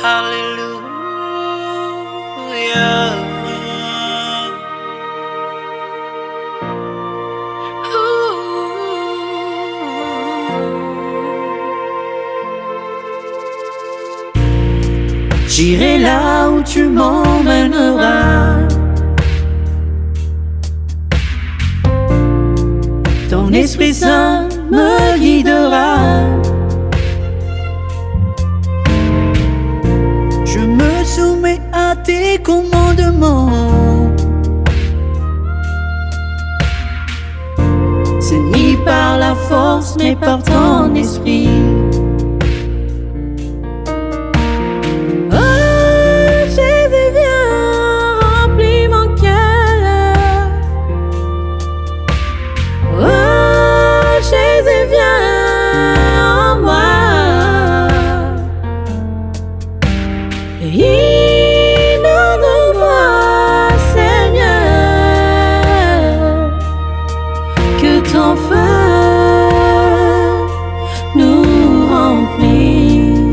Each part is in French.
Hallelujah. J'irai là où tu m'emmèneras. Ton Esprit Saint me guidera. Je me soumets à tes commandements. C'est ni par la force, mais par ton esprit. Inonde-moi, Seigneur, que ton feu nous remplisse.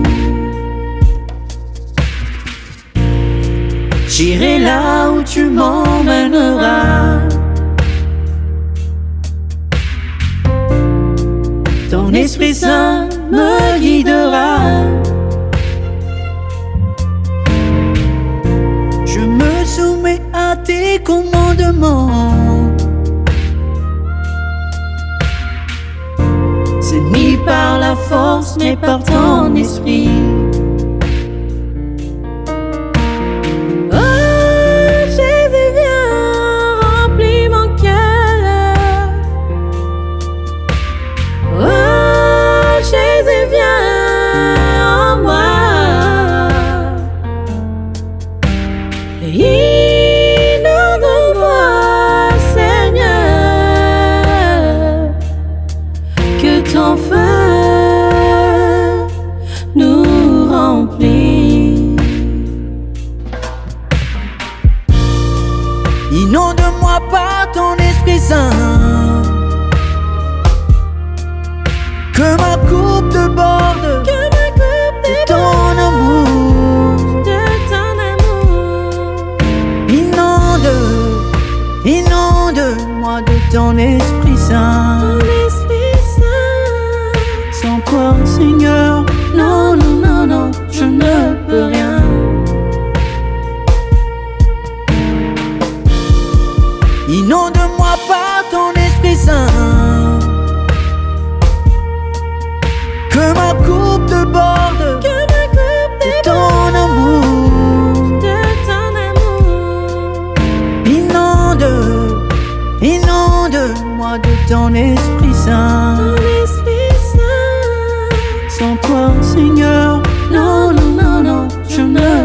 J'irai là où tu m'emmèneras. Ton Esprit Saint me guidera. Je me soumets à tes commandements. C'est ni par la force, mais par ton esprit. Oh Jésus, viens, remplis mon cœur. Oh Jésus, viens en moi. Inonde-moi, Seigneur, que ton feu nous remplisse. Inonde-moi par ton Esprit Saint, que ma coupe déborde de ton amour. Inonde-moi de ton Esprit Saint. Sans toi, Seigneur, non, non, non, non, je ne peux rien. Inonde-moi par ton Esprit Saint, que ma coupe déborde de ton amour. Inonde-moi de ton Esprit Saint. Sans toi, Seigneur, non, non, non, non, je ne